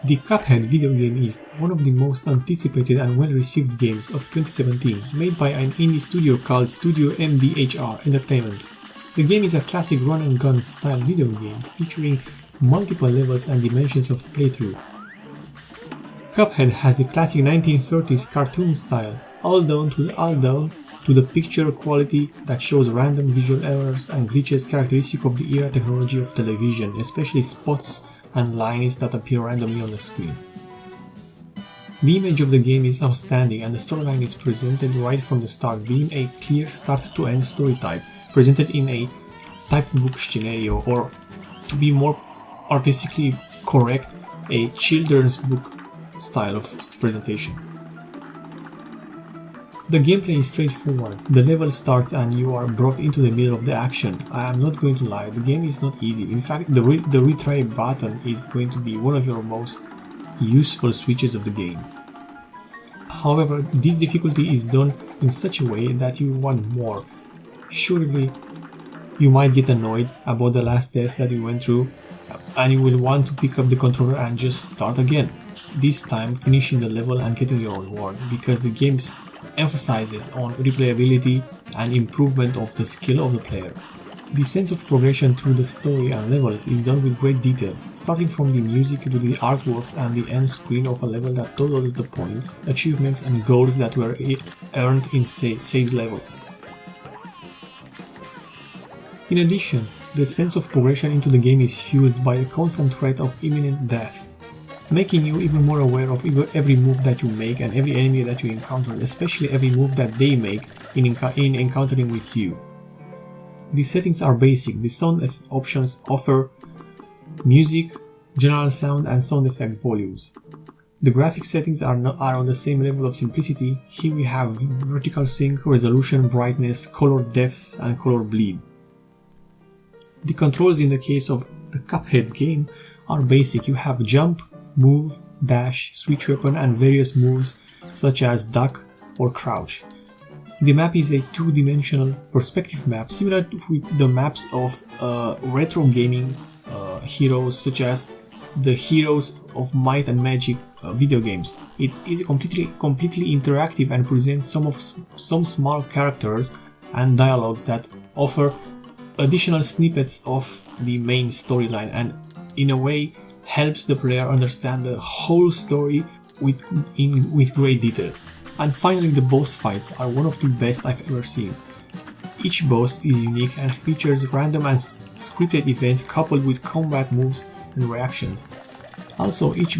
The Cuphead video game is one of the most anticipated and well-received games of 2017, made by an indie studio called Studio MDHR Entertainment. The game is a classic run-and-gun style video game featuring multiple levels and dimensions of playthrough. Cuphead has a classic 1930s cartoon style, all down to the picture quality that shows random visual errors and glitches characteristic of the era technology of television, especially spots and lines that appear randomly on the screen. The image of the game is outstanding and the storyline is presented right from the start, being a clear start-to-end story type, presented in a typebook scenario, or to be more artistically correct, a children's book style of presentation. The gameplay is straightforward. The level starts and you are brought into the middle of the action. I am not going to lie, the game is not easy. In fact, the retry button is going to be one of your most useful switches of the game. However, this difficulty is done in such a way that you want more. Surely, you might get annoyed about the last death that you went through, and you will want to pick up the controller and just start again. This time finishing the level and getting your reward, because the game emphasizes on replayability and improvement of the skill of the player. The sense of progression through the story and levels is done with great detail, starting from the music to the artworks and the end screen of a level that totals the points, achievements and goals that were earned in said level. In addition, the sense of progression into the game is fueled by a constant threat of imminent death, making you even more aware of every move that you make and every enemy that you encounter, especially every move that they make in encountering with you. The settings are basic. The sound options offer music, general sound and sound effect volumes. The graphic settings are on the same level of simplicity. Here we have vertical sync, resolution, brightness, color depth and color bleed. The controls in the case of the Cuphead game are basic. You have jump, move, dash, switch weapon and various moves such as duck or crouch. The map is a two-dimensional perspective map similar with the maps of retro gaming heroes such as the Heroes of Might and Magic video games. It is completely interactive and presents some small characters and dialogues that offer additional snippets of the main storyline and in a way helps the player understand the whole story with great detail. And finally, the boss fights are one of the best I've ever seen. Each boss is unique and features random and scripted events coupled with combat moves and reactions. Also, each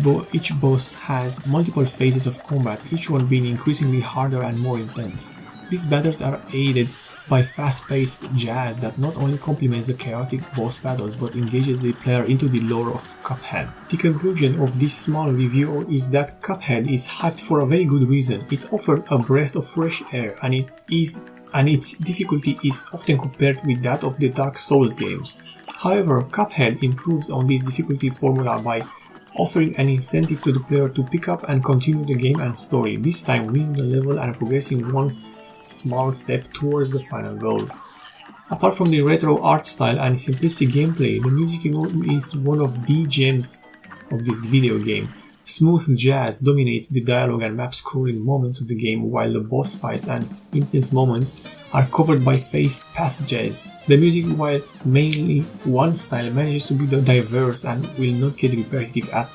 boss has multiple phases of combat, each one being increasingly harder and more intense. These battles are aided by fast-paced jazz that not only complements the chaotic boss battles but engages the player into the lore of Cuphead. The conclusion of this small review is that Cuphead is hyped for a very good reason. It offers a breath of fresh air and its difficulty is often compared with that of the Dark Souls games. However, Cuphead improves on this difficulty formula by offering an incentive to the player to pick up and continue the game and story, this time winning the level and progressing one small step towards the final goal. Apart from the retro art style and simplistic gameplay, the music is one of the gems of this video game. Smooth jazz dominates the dialogue and map-scrolling moments of the game, while the boss fights and intense moments are covered by phased passages. The music, while mainly one style, manages to be diverse and will not get repetitive at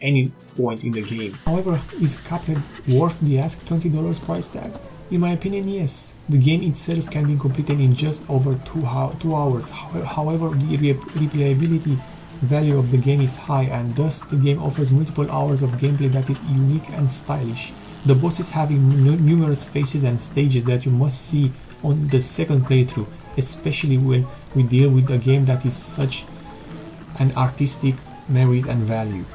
any point in the game. However, is Cuphead worth the asked $20 price tag? In my opinion, yes. The game itself can be completed in just over 2 hours. However, the replayability value of the game is high and thus the game offers multiple hours of gameplay that is unique and stylish. The bosses having numerous phases and stages that you must see on the second playthrough, especially when we deal with a game that is such an artistic merit and value.